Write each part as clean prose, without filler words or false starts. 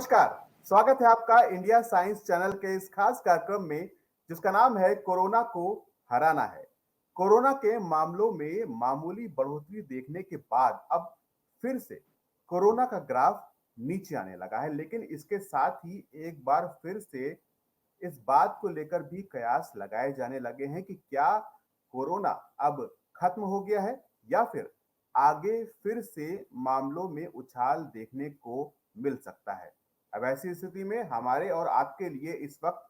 नमस्कार। स्वागत है आपका इंडिया साइंस चैनल के इस खास कार्यक्रम में जिसका नाम है कोरोना को हराना है। कोरोना के मामलों में मामूली बढ़ोतरी देखने के बाद अब फिर से कोरोना का ग्राफ नीचे आने लगा है, लेकिन इसके साथ ही एक बार फिर से इस बात को लेकर भी कयास लगाए जाने लगे हैं कि क्या कोरोना अब खत्म हो गया है या फिर आगे फिर से मामलों में उछाल देखने को मिल सकता है। अब ऐसी स्थिति में हमारे और आपके लिए इस वक्त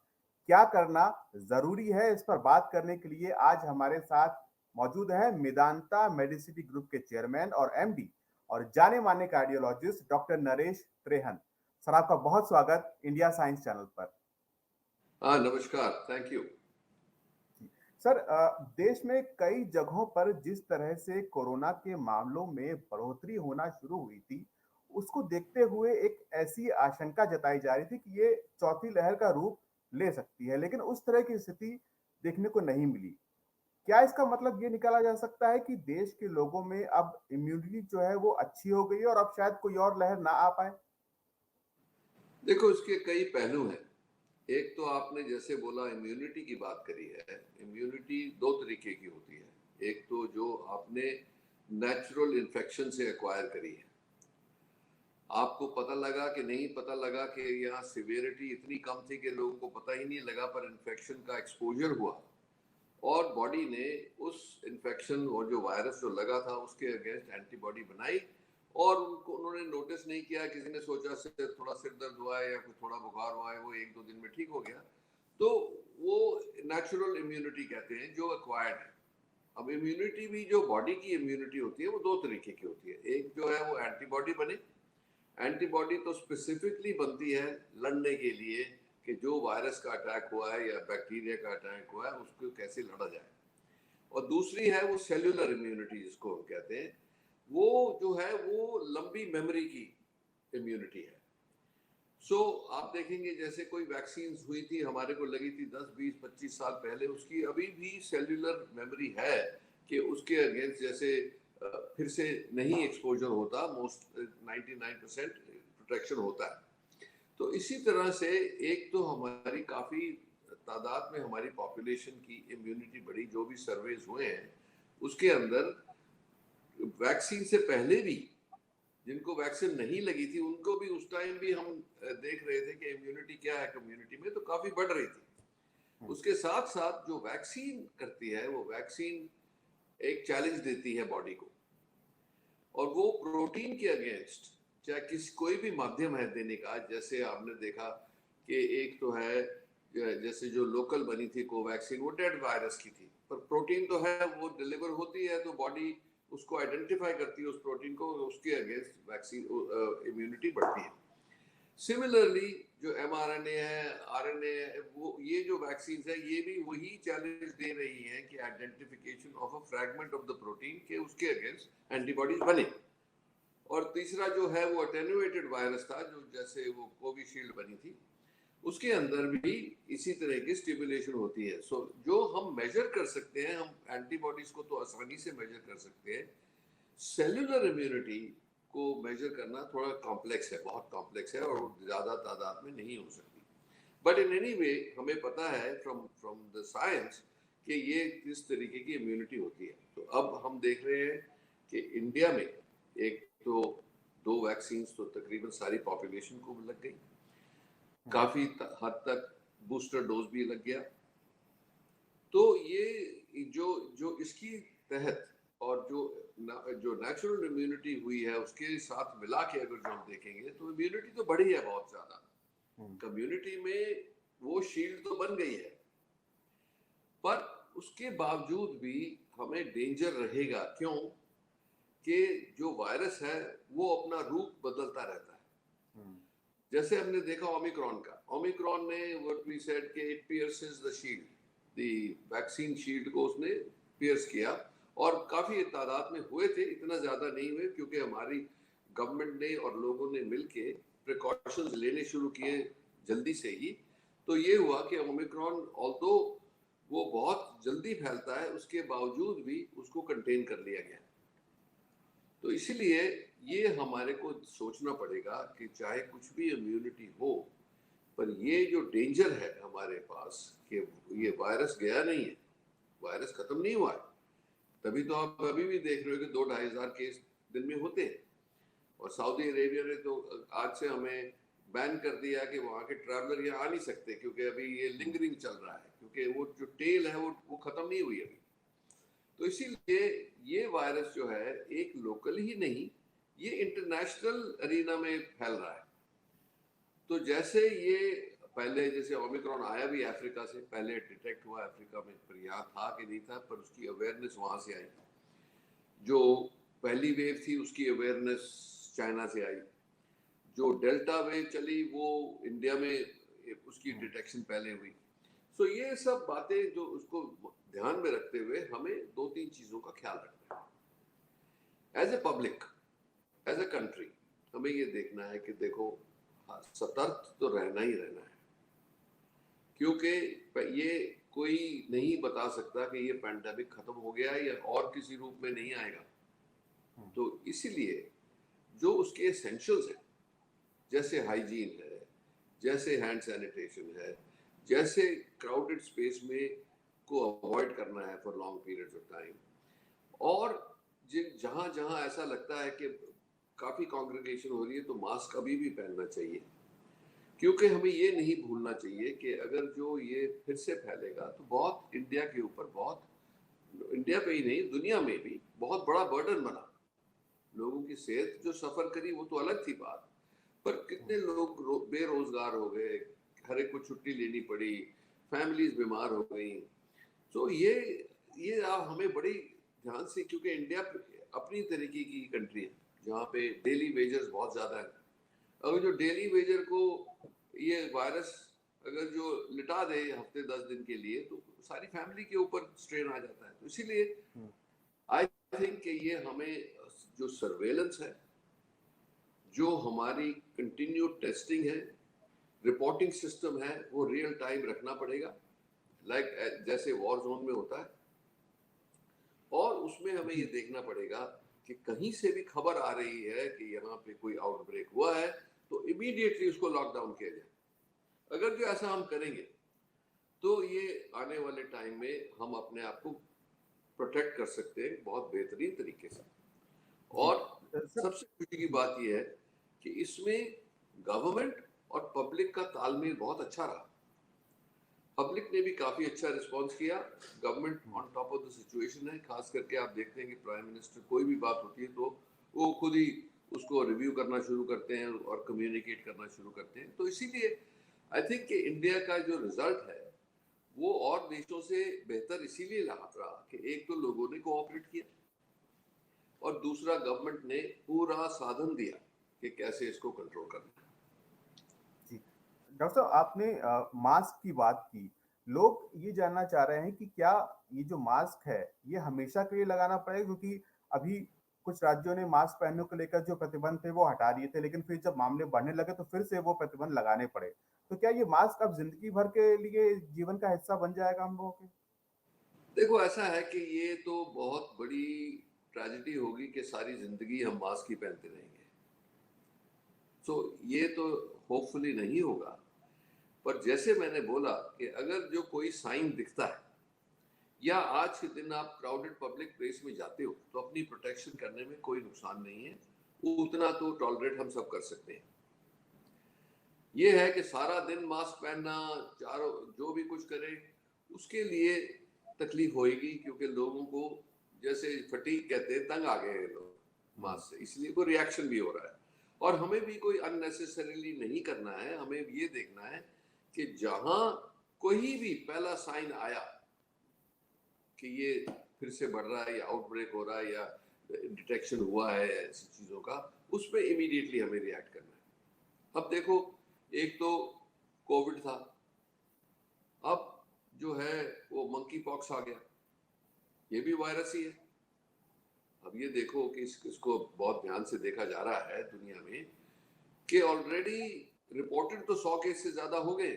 क्या करना जरूरी है, इस पर बात करने के लिए आज हमारे साथ मौजूद है मेदांता मेडिसिटी ग्रुप के चेयरमैन और एमडी और जाने माने cardiologist doctor Naresh Trehan. Sir, आपका बहुत स्वागत इंडिया साइंस चैनल पर। हाँ, नमस्कार, थैंक यू। सर, देश में कई जगहों पर जिस तरह से कोरोना के मामलों में बढ़ोतरी होना शुरू हुई थी, उसको देखते हुए एक ऐसी आशंका जताई जा रही थी कि ये चौथी लहर का रूप ले सकती है, लेकिन उस तरह की स्थिति देखने को नहीं मिली। क्या इसका मतलब ये निकाला जा सकता है कि देश के लोगों में अब इम्यूनिटी जो है वो अच्छी हो गई है और अब शायद कोई और लहर ना आ पाए? देखो, इसके कई पहलू हैं। एक तो आपने जैसे बोला इम्यूनिटी की बात करी है। इम्यूनिटी दो तरीके की होती है। एक तो जो आपने नेचुरल इन्फेक्शन से एक्वायर करी है, आपको पता लगा कि नहीं पता लगा कि यहाँ सिवियरिटी इतनी कम थी कि लोगों को पता ही नहीं लगा, पर इन्फेक्शन का एक्सपोजर हुआ और बॉडी ने उस इन्फेक्शन और जो वायरस जो लगा था उसके अगेंस्ट एंटीबॉडी बनाई और उनको उन्होंने नोटिस नहीं किया। किसी ने सोचा से थोड़ा सिर दर्द हुआ है या कुछ थोड़ा बुखार हुआ है, वो एक दो दिन में ठीक हो गया। तो वो नेचुरल इम्यूनिटी कहते हैं जो एक्वायर्ड है। अब इम्यूनिटी भी, जो बॉडी की इम्यूनिटी होती है वो दो तरीके की होती है। एक जो है वो एंटीबॉडी बने। एंटीबॉडी तो स्पेसिफिकली बनती है लड़ने के लिए कि जो वायरस का अटैक हुआ है या बैक्टीरिया का अटैक हुआ है उसको कैसे लड़ा जाए। और दूसरी है वो सेल्यूलर इम्यूनिटी जिसको हम कहते हैं। वो जो है वो लंबी मेमोरी की इम्यूनिटी है। आप देखेंगे जैसे कोई वैक्सीन हुई थी, हमारे को लगी थी 10, 20, 25 साल पहले, उसकी अभी भी सेल्यूलर मेमोरी है कि उसके अगेंस्ट जैसे फिर से नहीं एक्सपोजर होता, मोस्ट 99% प्रोटेक्शन होता है। तो इसी तरह से एक तो हमारी काफ़ी तादाद में हमारी पॉपुलेशन की इम्यूनिटी बढ़ी। जो भी सर्वेज हुए हैं उसके अंदर वैक्सीन से पहले भी जिनको वैक्सीन नहीं लगी थी उनको भी उस टाइम भी हम देख रहे थे कि इम्यूनिटी क्या है कम्युनिटी में, तो काफ़ी बढ़ रही थी। उसके साथ साथ जो वैक्सीन करती है वो वैक्सीन एक चैलेंज देती है बॉडी को, और वो प्रोटीन के अगेंस्ट चाहे कोई भी माध्यम है देने का। जैसे आपने देखा कि एक तो है जैसे जो लोकल बनी थी कोवैक्सीन, वो डेड वायरस की थी, पर प्रोटीन तो है वो डिलीवर होती है, तो बॉडी उसको आइडेंटिफाई करती है उस प्रोटीन को, उसके अगेंस्ट वैक्सीन इम्यूनिटी बढ़ती है। सिमिलरली जो mRNA है, RNA है, वो ये जो वैक्सीन है ये भी वही चैलेंज दे रही हैं कि identification of a fragment of the protein के उसके अगेंस्ट एंटीबॉडीज बने। और तीसरा जो है वो अटेन्यूएटेड वायरस था, जो जैसे वो कोविशील्ड बनी थी, उसके अंदर भी इसी तरह की स्टिमुलेशन होती है। जो हम मेजर कर सकते हैं, हम एंटीबॉडीज को तो आसानी से मेजर कर सकते हैं। सेल्यूलर इम्यूनिटी को मेजर करना थोड़ा कॉम्प्लेक्स है, बहुत कॉम्प्लेक्स है, और ज़्यादा तादाद में नहीं हो सकती। बट इन एनी वे हमें पता है फ्रॉम द साइंस कि ये किस तरीके की इम्यूनिटी होती है। तो अब हम देख रहे हैं कि इंडिया में एक तो दो वैक्सीन तो तकरीबन सारी पॉपुलेशन को लग गई, काफ़ी हद तक बूस्टर डोज भी लग गया। तो ये जो जो इसकी तहत और जो नेचुरल इम्यूनिटी हुई है उसके साथ मिला के अगर जो हम देखेंगे तो इम्यूनिटी तो बढ़ी है बहुत ज़्यादा। कम्युनिटी में वो शील्ड तो बन गई है, पर उसके बावजूद भी हमें डेंजर रहेगा। क्यों? कि जो वायरस है वो अपना रूप बदलता रहता है। जैसे हमने देखा ओमिक्रॉन का, ओमिक्रॉन ने व्हाट वी सेड कि it pierces the shield, the vaccine shield को उसने पियर्स किया, और काफ़ी तादाद में हुए थे, इतना ज़्यादा नहीं हुए क्योंकि हमारी गवर्नमेंट ने और लोगों ने मिलके प्रिकॉशंस लेने शुरू किए जल्दी से ही। तो ये हुआ कि ओमिक्रॉन ऑल्दो वो बहुत जल्दी फैलता है, उसके बावजूद भी उसको कंटेन कर लिया गया। तो इसीलिए ये हमारे को सोचना पड़ेगा कि चाहे कुछ भी इम्यूनिटी हो, पर ये जो डेंजर है हमारे पास कि ये वायरस गया नहीं है, वायरस खत्म नहीं हुआ है। तभी तो आप अभी भी देख रहे हो कि 2-2,500 केस दिन में होते हैं। और सऊदी अरेबिया ने तो आज से हमें बैन कर दिया कि वहाँ के ट्रैवलर यहाँ आ नहीं सकते, क्योंकि अभी ये लिंगरिंग चल रहा है, क्योंकि वो जो टेल है वो खत्म नहीं हुई अभी। तो इसीलिए ये वायरस जो है एक लोकल ही नहीं, ये इंटरनेशनल अरीना में फैल रहा है। तो जैसे ये पहले जैसे ओमिक्रॉन आया भी अफ्रीका से, पहले डिटेक्ट हुआ अफ्रीका में, पर यहाँ था कि नहीं था, पर उसकी अवेयरनेस वहाँ से आई। जो पहली वेव थी उसकी अवेयरनेस चाइना से आई। जो डेल्टा वेव चली वो इंडिया में उसकी डिटेक्शन पहले हुई। सो ये सब बातें जो उसको ध्यान में रखते हुए हमें 2-3 चीजों का ख्याल रखना है। As a public, as a country, हमें ये देखना है कि देखो सतर्क तो रहना ही रहना है, क्योंकि ये कोई नहीं बता सकता कि ये पैंडेमिक खत्म हो गया या और किसी रूप में नहीं आएगा। तो इसीलिए जो उसके एसेंशियल्स हैं, जैसे हाइजीन है, जैसे हैंड सैनिटेशन है, जैसे क्राउडेड स्पेस में को अवॉइड करना है for long periods of time, और जिन जहां जहां ऐसा लगता है कि काफी कांग्रेगेशन हो रही है तो मास्क अभी भी पहनना चाहिए। क्योंकि हमें ये नहीं भूलना चाहिए कि अगर जो ये फिर से फैलेगा तो बहुत इंडिया के ऊपर, बहुत इंडिया पे ही नहीं दुनिया में भी बहुत बड़ा बर्डन बना। लोगों की सेहत जो सफर करी वो तो अलग थी बात, पर कितने लोग बेरोजगार हो गए, हर एक को छुट्टी लेनी पड़ी, फैमिलीज बीमार हो गई। तो ये आप हमें बड़ी ध्यान से, क्योंकि इंडिया अपनी तरीके की कंट्री है जहाँ पे डेली वेजर्स बहुत ज्यादा है। अगर जो डेली वेजर को ये वायरस अगर जो लिटा दे हफ्ते 10 दिन के लिए, तो सारी फैमिली के ऊपर स्ट्रेन आ जाता है। तो इसीलिए आई थिंक कि ये हमें जो सर्वेलेंस है, जो हमारी कंटिन्यू टेस्टिंग है, रिपोर्टिंग सिस्टम है, वो रियल टाइम रखना पड़ेगा, लाइक जैसे वॉर जोन में होता है। और उसमें हमें ये देखना पड़ेगा कि कहीं से भी खबर आ रही है कि यहाँ पे कोई आउटब्रेक हुआ है तो इमीडिएटली उसको लॉकडाउन किया जाए। अगर जो ऐसा हम करेंगे तो ये आने वाले टाइम में हम अपने आप को प्रोटेक्ट कर सकते हैं बहुत बेहतरीन तरीके से। और सबसे खुशी की बात यह है कि इसमें गवर्नमेंट और पब्लिक का तालमेल बहुत अच्छा रहा। पब्लिक ने भी काफी अच्छा रिस्पांस किया, government on top of the situation है। खास करके आप देखते हैं कि प्राइम मिनिस्टर कोई भी बात होती है तो वो खुद ही उसको रिव्यू करना शुरू करते हैं और कम्युनिकेट करना शुरू करते हैं। तो इसीलिए आई थिंक कि इंडिया का जो रिजल्ट है वो और देशों से बेहतर इसीलिए रहा कि एक तो लोगों ने कोऑपरेट किया और दूसरा गवर्नमेंट ने पूरा साधन दिया कि कैसे इसको कंट्रोल करना है। जी, डॉक्टर साहब आपने मास्क की बात की। लोग ये जानना चाह रहे हैं कि क्या ये जो मास्क है, ये हमेशा के लिए लगाना पड़ेगा? क्योंकि अभी कुछ राज्यों ने मास्क पहनने को लेकर जो प्रतिबंध थे वो हटा दिए थे, लेकिन फिर जब मामले बढ़ने लगे तो फिर से वो प्रतिबंध लगाने पड़े। तो क्या ये मास्क अब जिंदगी भर के लिए जीवन का हिस्सा बन जाएगा हम लोगों के? देखो ऐसा है कि ये तो बहुत बड़ी ट्रेजेडी होगी कि सारी जिंदगी हम मास्क ही पहनते रहेंगे। तो ये तो होपफुली नहीं होगा, पर जैसे मैंने बोला कि अगर जो कोई साइन दिखता है या आज के दिन आप क्राउडेड पब्लिक प्लेस में जाते हो तो अपनी प्रोटेक्शन करने में कोई नुकसान नहीं है, उतना तो टॉलरेट हम सब कर सकते हैं। ये है कि सारा दिन मास्क पहनना, चारों जो भी कुछ करे उसके लिए तकलीफ होएगी, क्योंकि लोगों को जैसे फटीग कहते हैं, तंग आ गए हैं लोग मास्क से, इसलिए कोई रिएक्शन भी हो रहा है। और हमें भी कोई अननेसेसरीली नहीं करना है। हमें ये देखना है कि जहां कोई भी पहला साइन आया कि ये फिर से बढ़ रहा है या आउटब्रेक हो रहा है या डिटेक्शन हुआ है ऐसी चीजों का, उसमें इमीडिएटली हमें रिएक्ट करना है। अब देखो, एक तो कोविड था, अब जो है वो मंकी पॉक्स आ गया, ये भी वायरस ही है। अब ये देखो कि इसको बहुत ध्यान से देखा जा रहा है दुनिया में कि ऑलरेडी रिपोर्टेड तो 100 केस से ज्यादा हो गए।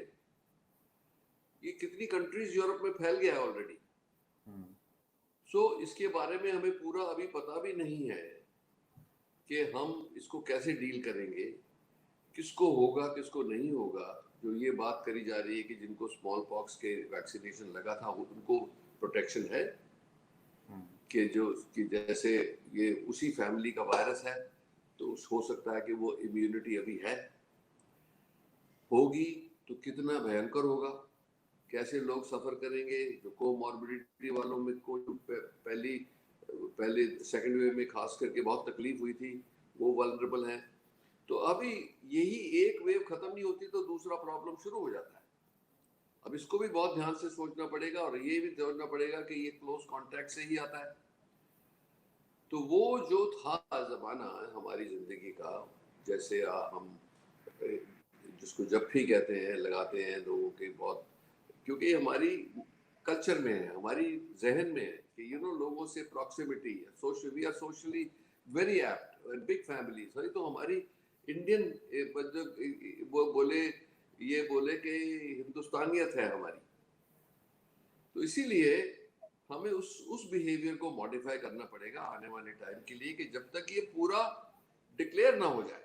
ये कितनी कंट्रीज यूरोप में फैल गया है ऑलरेडी। सो इसके बारे में हमें पूरा अभी पता भी नहीं है कि हम इसको कैसे डील करेंगे, किसको होगा किसको नहीं होगा। जो ये बात करी जा रही है कि जिनको स्मॉल पॉक्स के वैक्सीनेशन लगा था उनको प्रोटेक्शन है, कि जो कि जैसे ये उसी फैमिली का वायरस है तो हो सकता है कि वो इम्यूनिटी अभी है, होगी तो कितना भयंकर होगा, कैसे लोग सफ़र करेंगे। जो कोमॉर्बिडिटी वालों में को पहले सेकेंड वेव में खास करके बहुत तकलीफ हुई थी, वो वल्नरेबल हैं। तो अभी यही एक वेव खत्म नहीं होती तो दूसरा प्रॉब्लम शुरू हो जाता है। अब इसको भी बहुत ध्यान से सोचना पड़ेगा और ये भी सोचना पड़ेगा कि ये क्लोज कांटेक्ट से ही आता है। तो वो जो था ज़माना हमारी ज़िंदगी का, जैसे हम जिसको जफ्फी कहते हैं लगाते हैं लोगों के बहुत, क्योंकि हमारी कल्चर में है, हमारी जहन में है कि लोगों से प्रॉक्सिमिटी है, social we are socially very apt and big family. सही तो हमारी इंडियन वो बोले कि हिंदुस्तानियत है हमारी, तो इसीलिए हमें उस बिहेवियर को मॉडिफाई करना पड़ेगा आने वाले टाइम के लिए, कि जब तक ये पूरा डिक्लेयर ना हो जाए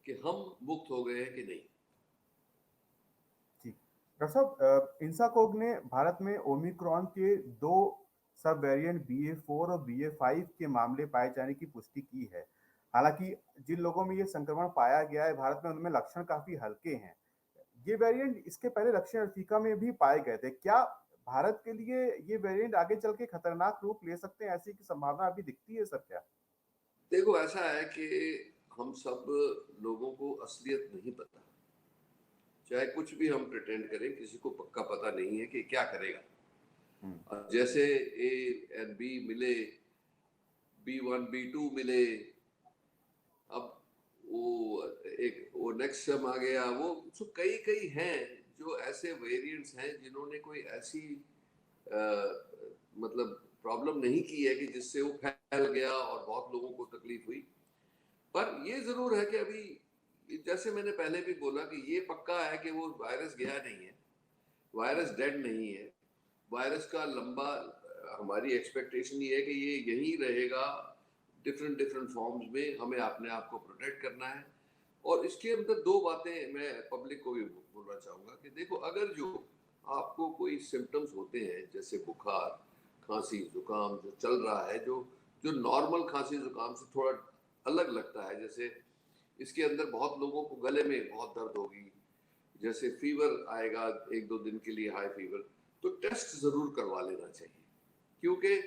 कि हम मुक्त हो गए हैं कि नहीं। जी डॉक्टर साहब, इंसाकोग ने भारत में ओमिक्रॉन के 2 सब वेरिएंट BA.4 और BA.5 के मामले पाए जाने की पुष्टि की है। हालांकि जिन लोगों में ये संक्रमण पाया गया है भारत में, उनमें लक्षण काफी हल्के हैं। ये वेरिएंट इसके पहले दक्षिण अफ्रीका में भी पाए गए थे। क्या भारत के लिए ये वेरिएंट आगे चल के खतरनाक रूप ले सकते हैं, ऐसी की संभावना अभी दिखती है सर क्या? देखो ऐसा है कि हम सब लोगों को असलियत नहीं पता, चाहे कुछ भी हम प्रिटेंड करें, किसी को पक्का पता नहीं है कि क्या करेगा। जैसे ए एंड बी मिले, B1 B2 मिले, अब वो नेक्स्ट टर्म आ गया, वो कई कई हैं जो ऐसे वेरिएंट्स हैं जिन्होंने कोई ऐसी मतलब प्रॉब्लम नहीं की है कि जिससे वो फैल गया और बहुत लोगों को तकलीफ हुई। पर ये जरूर है कि अभी जैसे मैंने पहले भी बोला कि ये पक्का है कि वो वायरस गया नहीं है, वायरस डेड नहीं है। वायरस का लंबा हमारी एक्सपेक्टेशन ये है कि ये यहीं रहेगा डिफरेंट डिफरेंट फॉर्म्स में, हमें अपने आप को प्रोटेक्ट करना है। और इसके अंदर दो बातें मैं पब्लिक को भी बोलना चाहूँगा कि देखो, अगर जो आपको कोई सिम्टम्स होते हैं जैसे बुखार, खांसी, जुकाम जो चल रहा है, जो जो नॉर्मल खांसी जुकाम से थोड़ा अलग लगता है, जैसे इसके अंदर बहुत लोगों को गले में बहुत दर्द होगी, जैसे फीवर आएगा 1-2 दिन के लिए हाई फीवर, तो टेस्ट ज़रूर करवा लेना चाहिए, क्योंकि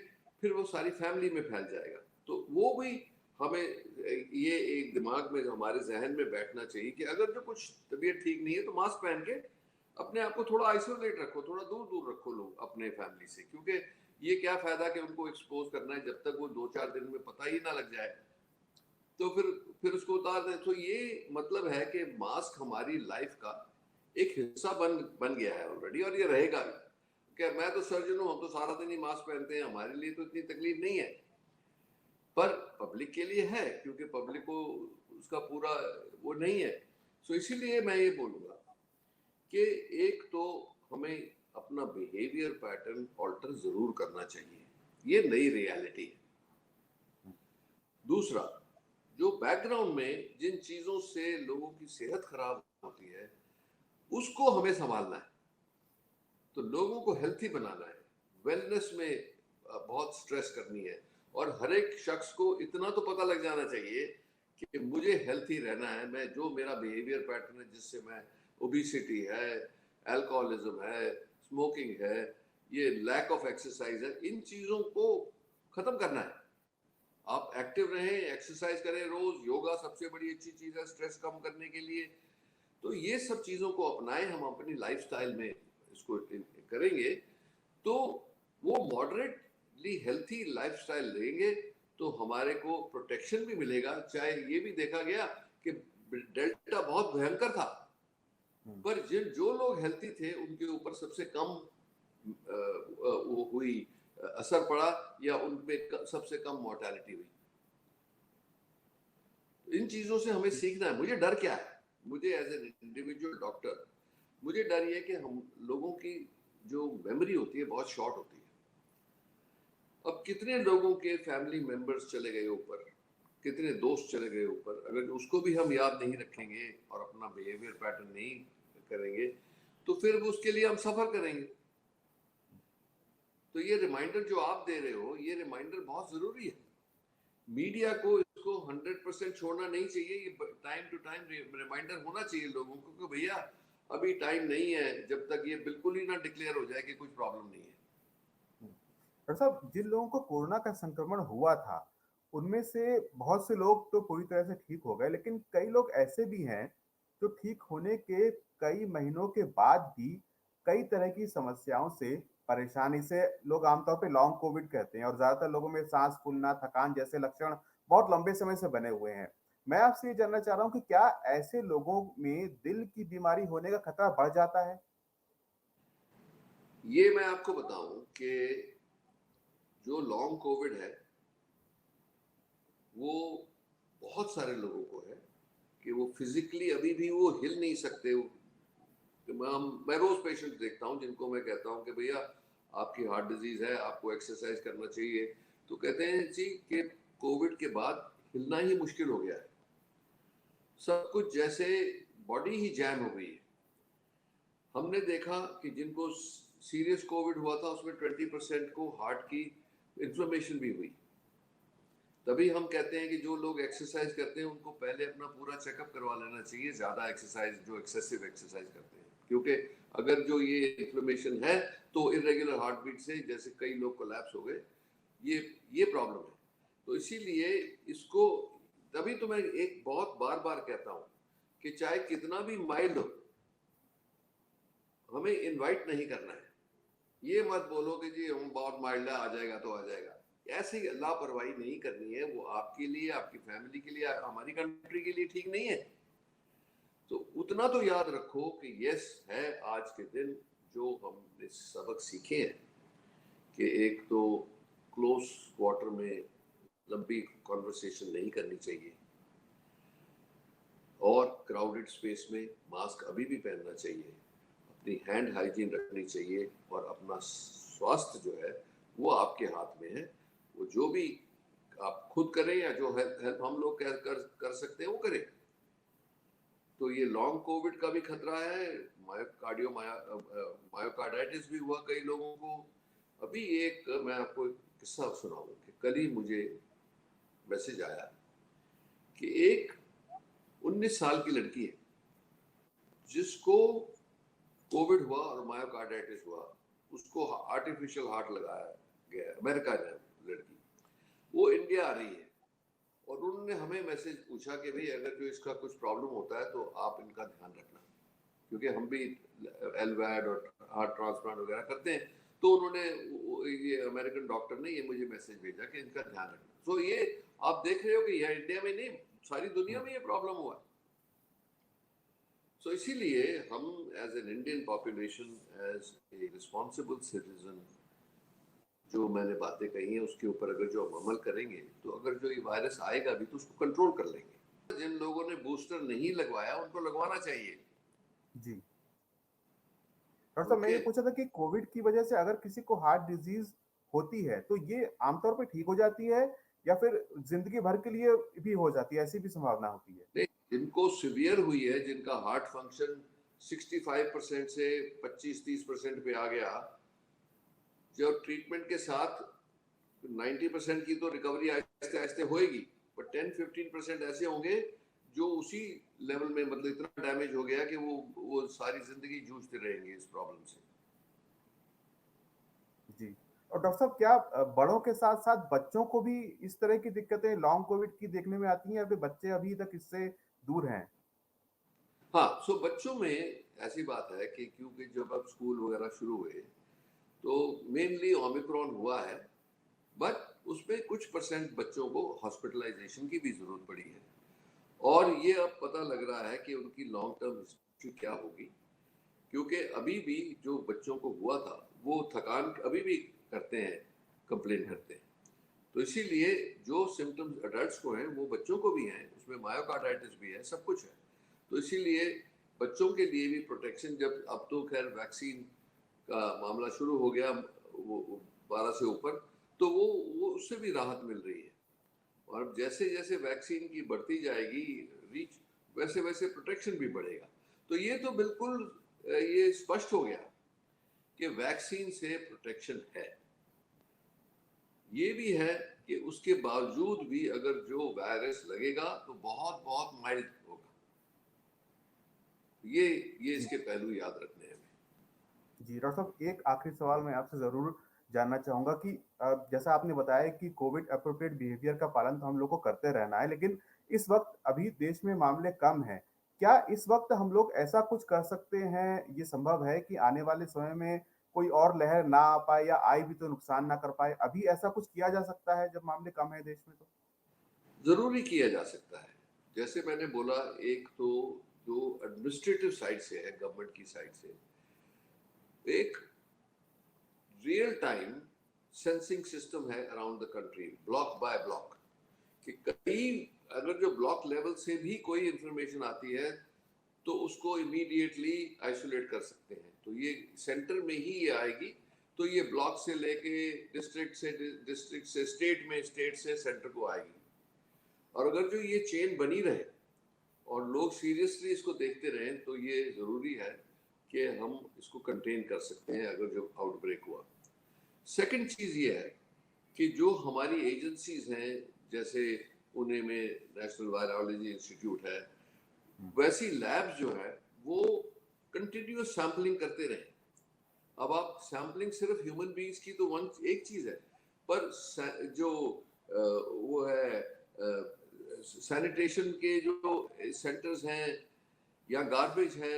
फिर वो सारी फैमिली में फैल जाएगा। तो वो भी हमें ये एक दिमाग में हमारे जहन में बैठना चाहिए कि अगर जो कुछ तबीयत ठीक नहीं है तो मास्क पहन के अपने आप को थोड़ा आइसोलेट रखो, थोड़ा दूर दूर रखो लोग अपने फैमिली से, क्योंकि ये क्या फायदा कि उनको एक्सपोज करना है जब तक वो 2-4 दिन में पता ही ना लग जाए, तो फिर उसको उतार दें। तो ये मतलब है कि मास्क हमारी लाइफ का एक हिस्सा बन गया है ऑलरेडी, और ये रहेगा भी। क्या मैं तो सर्जन हूँ, हम तो सारा दिन ही मास्क पहनते हैं, हमारे लिए तो इतनी तकलीफ नहीं है, पर पब्लिक के लिए है, क्योंकि पब्लिक को उसका पूरा वो नहीं है। सो इसीलिए मैं ये बोलूँगा कि एक तो हमें अपना बिहेवियर पैटर्न ऑल्टर ज़रूर करना चाहिए, ये नई रियलिटी है। दूसरा, जो बैकग्राउंड में जिन चीज़ों से लोगों की सेहत खराब होती है, उसको हमें संभालना है। तो लोगों को हेल्थी बनाना है, वेलनेस में बहुत स्ट्रेस करनी है, और हर एक शख्स को इतना तो पता लग जाना चाहिए कि मुझे हेल्थी रहना है। मैं जो मेरा बिहेवियर पैटर्न है, जिससे मैं ओबिसिटी है, अल्कोहलिज्म है, स्मोकिंग है, ये लैक ऑफ एक्सरसाइज है, इन चीज़ों को ख़त्म करना है। आप एक्टिव रहें, एक्सरसाइज करें रोज़, योगा सबसे बड़ी अच्छी चीज़ है स्ट्रेस कम करने के लिए। तो ये सब चीज़ों को अपनाएं, हम अपनी लाइफस्टाइल में इसको करेंगे तो वो मॉडरेटली हेल्थी लाइफस्टाइल लेंगे तो हमारे को प्रोटेक्शन भी मिलेगा। चाहे ये भी देखा गया कि डेल्टा बहुत भयंकर था, पर जो लोग हेल्थी थे उनके ऊपर सबसे कम वो हुई असर पड़ा, या उनमें सबसे कम मोर्टेलिटी हुई। इन चीज़ों से हमें सीखना है। मुझे डर क्या है, मुझे एज एन इंडिविजुअल डॉक्टर मुझे डर ये कि हम लोगों की जो मेमोरी होती है बहुत शॉर्ट होती है। अब कितने लोगों के फैमिली मेंबर्स चले गए ऊपर, कितने दोस्त चले गए ऊपर, अगर उसको भी हम याद नहीं रखेंगे और अपना बिहेवियर पैटर्न नहीं करेंगे तो फिर उसके लिए हम सफर करेंगे। तो ये रिमाइंडर जो आप दे रहे हो, ये रिमाइंडर बहुत जरूरी है। मीडिया को इसको 100% छोड़ना नहीं चाहिए, ये टाइम टू टाइम रिमाइंडर होना चाहिए लोगों को कि भैया अभी टाइम नहीं है, जब तक ये बिल्कुल ही ना डिक्लेयर हो जाए कि कुछ प्रॉब्लम नहीं है। डॉक्टर साहब, जिन लोगों को कोरोना का संक्रमण हुआ था, उनमें से बहुत से लोग तो पूरी तरह से ठीक हो गए, लेकिन कई लोग ऐसे भी हैं जो ठीक होने के कई महीनों के बाद भी कई तरह की समस्याओं से परेशान, इसे लोग आमतौर पे लॉन्ग कोविड कहते हैं और ज्यादातर लोगों में सांस फूलना, थकान जैसे लक्षण बहुत लंबे समय से बने हुए हैं। मैं आपसे ये जानना चाह रहा हूँ कि क्या ऐसे लोगों में दिल की बीमारी होने का खतरा बढ़ जाता है? ये मैं आपको बताऊं कि जो लॉन्ग कोविड है वो बहुत सारे लोगों को है कि वो फिजिकली अभी भी वो हिल नहीं सकते। मैं रोज पेशेंट देखता हूँ जिनको मैं कहता हूँ कि भैया आपकी हार्ट डिजीज है, आपको एक्सरसाइज करना चाहिए, तो कहते हैं जी कि कोविड के बाद हिलना ही मुश्किल हो गया है, सब कुछ जैसे बॉडी ही जैम हो गई है। हमने देखा कि जिनको सीरियस कोविड हुआ था उसमें 20% को हार्ट की इन्फ्लेमेशन भी हुई। तभी हम कहते हैं कि जो लोग एक्सरसाइज करते हैं उनको पहले अपना पूरा चेकअप करवा लेना चाहिए, ज़्यादा एक्सरसाइज, जो एक्सेसिव एक्सरसाइज करते हैं, क्योंकि अगर जो ये इन्फ्लेमेशन है तो इरेगुलर हार्ट बीट से जैसे कई लोग कोलैप्स हो गए, ये प्रॉब्लम है। तो इसीलिए इसको, तभी तो मैं एक बहुत बार बार कहता हूँ कि चाहे कितना भी माइल्ड हो, हमें इनवाइट नहीं करना है। ये मत बोलो कि जी हम बहुत माइल्ड है, आ जाएगा तो आ जाएगा, ऐसी लापरवाही नहीं करनी है। वो आपके लिए, आपकी फैमिली के लिए, हमारी कंट्री के लिए ठीक नहीं है। तो उतना तो याद रखो कि यस है आज के दिन जो हमने सबक सीखे हैं कि एक तो क्लोज क्वार्टर में लंबी कॉन्वर्सेशन नहीं करनी चाहिए और क्राउडेड स्पेस में मास्क अभी भी पहनना चाहिए, अपनी हैंड हाइजीन रखनी चाहिए और अपना स्वास्थ्य जो है वो आपके हाथ में है। वो जो भी आप खुद करें या जो हेल्प हम लोग कर सकते हैं वो करें। तो ये लॉन्ग कोविड का भी खतरा है, मायोकार्डाइटिस भी हुआ कई लोगों को। अभी एक मैं आपको एक किस्सा सुनाऊं कि कल ही मुझे मैसेज आया कि एक 19 साल की लड़की है जिसको कोविड हुआ और मायोकार्डाइटिस हुआ, उसको आर्टिफिशियल हार्ट लगाया गया, अमेरिका में लड़की, वो इंडिया आ रही है और उन्होंने हमें मैसेज पूछा कि भाई अगर जो इसका कुछ प्रॉब्लम होता है तो आप इनका ध्यान रखना, क्योंकि हम भी एलवैड और हार्ट ट्रांसप्लांट वगैरह करते हैं। तो उन्होंने, ये अमेरिकन डॉक्टर ने ये मुझे मैसेज भेजा कि इनका ध्यान रखना। तो ये आप देख रहे हो कि यह इंडिया में नहीं, सारी दुनिया में ये प्रॉब्लम हुआ है। सो इसीलिए हम as an Indian population, as a responsible citizen, जो मैंने बातें कही हैं उसके ऊपर अगर जो हम अमल करेंगे तो अगर जो ये वायरस आएगा भी तो उसको कंट्रोल कर लेंगे। जिन लोगों ने बूस्टर नहीं लगवाया उनको लगवाना चाहिए। जी। डॉक्टर साहब, मैं ओके, ये पूछा था कि कोविड की वजह से अगर किसी को हार्ट डिजीज होती है तो ये आमतौर पर ठीक हो जाती है या फिर जिंदगी भर के लिए भी हो जाती है, ऐसी भी संभावना होती है? नहीं, जिनको सिवियर हुई है, जिनका हार्ट फंक्शन 65% से 25-30% पे आ गया, जो ट्रीटमेंट के साथ 90% की तो रिकवरी आहिस्ते आहिस्ते होएगी, पर 10-15% ऐसे होंगे जो उसी लेवल में, मतलब इतना डैमेज हो गया कि वो सारी जिंदगी जूझते रहेंगे इस प्रॉब्लम से। जी। और डॉक्टर साहब, क्या बड़ों के साथ साथ बच्चों को भी इस तरह की दिक्कतें लॉन्ग कोविड की देखने में आती हैं या फिर बच्चे अभी तक इससे दूर हैं? हाँ, सो बच्चों में ऐसी बात है कि क्योंकि जब अब स्कूल वगैरह शुरू हुए तो मेनली ओमिक्रॉन हुआ है, बट उसमें कुछ परसेंट बच्चों को हॉस्पिटलाइजेशन की भी जरूरत पड़ी है और ये अब पता लग रहा है कि उनकी लॉन्ग टर्म हिस्ट्री क्या होगी, क्योंकि अभी भी जो बच्चों को हुआ था वो थकान अभी भी करते हैं, कंप्लेन हम्म। करते हैं। तो इसीलिए जो सिम्टम्स अडल्ट्स को हैं वो बच्चों को भी हैं, उसमें मायोकार्डाइटिस भी है, सब कुछ है। तो इसीलिए बच्चों के लिए भी प्रोटेक्शन, जब अब तो खैर वैक्सीन का मामला शुरू हो गया, वो 12 से ऊपर, तो वो उससे भी राहत मिल रही है। और अब जैसे जैसे वैक्सीन की बढ़ती जाएगी रीच, वैसे वैसे प्रोटेक्शन भी बढ़ेगा। तो ये तो बिल्कुल ये स्पष्ट हो गया कि वैक्सीन से प्रोटेक्शन है। ये भी है कि उसके बावजूद भी अगर जो वायरस लगेगा तो बहुत बहुत माइल्ड होगा। ये जी इसके पहलू याद रखने हैं। जी, डॉक्टर साहब एक आखिरी सवाल मैं आपसे ज़रूर जानना चाहूँगा कि जैसा आपने बताया कि कोविड एप्रोप्रिएट बिहेवियर का पालन तो हम लोग को करते रहना है, लेकिन इस वक़्त अभी देश में मामले कम हैं। क्या इस वक़्त हम लोग ऐसा कुछ कर सकते हैं, ये संभव है कि आने वाले समय में कोई और लहर ना आ पाए या आई भी तो नुकसान ना कर पाए? अभी ऐसा कुछ किया जा सकता है जब मामले कम हैं देश में तो? जरूरी किया जा सकता है। जैसे मैंने बोला, एक तो जो एडमिनिस्ट्रेटिव साइड से है, गवर्नमेंट की साइड से एक रियल टाइम सेंसिंग सिस्टम है around the country, block bye block, कि कहीं अगर जो ब्लॉक लेवल से भी कोई इंफॉर्मेशन आती है तो उसको इमीडिएटली आइसोलेट कर सकते हैं। तो ये सेंटर में ही ये आएगी, तो ये ब्लॉक से लेके डिस्ट्रिक्ट से स्टेट में, स्टेट से सेंटर को आएगी। और अगर जो ये चेन बनी रहे और लोग सीरियसली इसको देखते रहें तो ये ज़रूरी है कि हम इसको कंटेन कर सकते हैं अगर जो आउटब्रेक हुआ। सेकंड चीज़ ये है कि जो हमारी एजेंसीज हैं, जैसे पुणे में नेशनल वायरोलॉजी इंस्टीट्यूट है, वैसी लैब्स जो है वो कंटिन्यूस सैम्पलिंग करते रहे। अब आप सैम्पलिंग सिर्फ ह्यूमन बीइंग्स की तो एक चीज़ है, पर जो वो है सैनिटेशन के जो सेंटर्स हैं या गार्बेज है,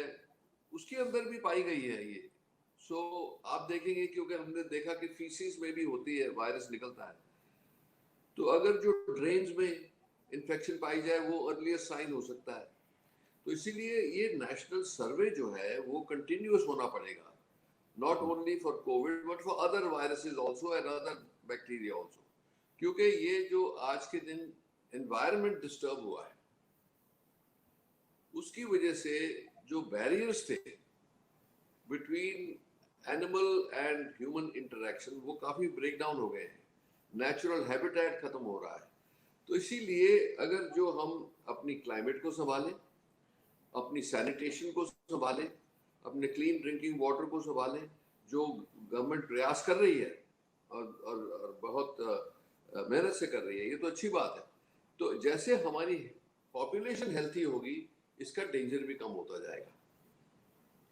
उसके अंदर भी पाई गई है ये। सो आप देखेंगे, क्योंकि हमने देखा कि फीसिस में भी होती है, वायरस निकलता है। तो अगर जो ड्रेन्स में इन्फेक्शन पाई जाए वो अर्लियर साइन हो सकता है। तो इसीलिए ये नेशनल सर्वे जो है वो कंटिन्यूस होना पड़ेगा, not only for Covid but for other viruses also and other bacteria also. क्योंकि ये जो आज के दिन एनवायरनमेंट डिस्टर्ब हुआ है, उसकी वजह से जो बैरियर्स थे between animal and human interaction वो काफ़ी ब्रेक डाउन हो गए हैं। नेचुरल हैबिटेट खत्म हो रहा है। तो इसीलिए अगर जो हम अपनी क्लाइमेट को संभालें, अपनी सैनिटेशन को संभालें, अपने क्लीन ड्रिंकिंग वाटर को संभालें, जो गवर्नमेंट प्रयास कर रही है और बहुत मेहनत से कर रही है, ये तो अच्छी बात है। तो जैसे हमारी पॉपुलेशन हेल्थी होगी, इसका डेंजर भी कम होता जाएगा।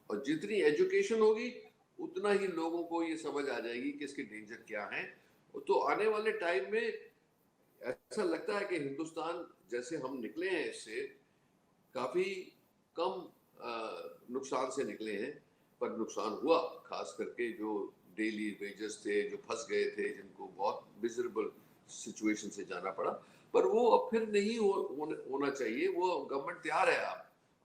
और जितनी एजुकेशन होगी उतना ही लोगों को ये समझ आ जाएगी कि इसके डेंजर क्या हैं। तो आने वाले टाइम में ऐसा लगता है कि हिंदुस्तान जैसे हम निकले हैं इससे काफ़ी कम नुकसान से निकले हैं, पर नुकसान हुआ, खास करके जो डेली वेजेस थे, जो फंस गए थे, जिनको बहुत मिजरेबल सिचुएशन से जाना पड़ा, पर वो अब फिर नहीं होना चाहिए। वो गवर्नमेंट तैयार है।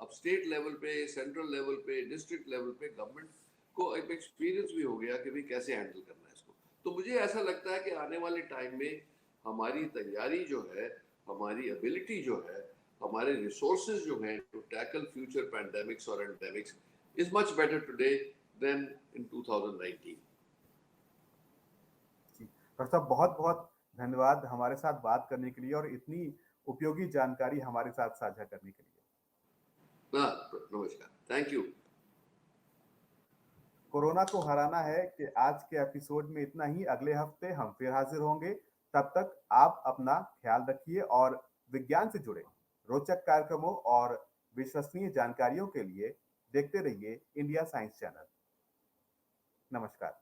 अब स्टेट लेवल पे, सेंट्रल लेवल पे, डिस्ट्रिक्ट लेवल पे गवर्नमेंट को एक एक्सपीरियंस भी हो गया कि भाई कैसे हैंडल करना है इसको। तो मुझे ऐसा लगता है कि आने वाले टाइम में हमारी तैयारी जो है, हमारी एबिलिटी जो है, हमारे रिसोर्सेज जो हैं टू टैकल फ्यूचर पैंडेमिक्स और endemics is much better today than in 2019। Doctor साहब बहुत-बहुत धन्यवाद हमारे साथ बात करने के लिए और इतनी उपयोगी जानकारी हमारे साथ साझा करने के लिए। नमस्कार, थैंक यू। कोरोना को हराना है कि आज के एपिसोड में इतना ही। अगले हफ्ते हम फिर हाजिर होंगे। तब तक आप अपना ख्याल रखिए और विज्ञान से जुड़े रोचक कार्यक्रमों और विश्वसनीय जानकारियों के लिए देखते रहिए इंडिया साइंस चैनल। नमस्कार।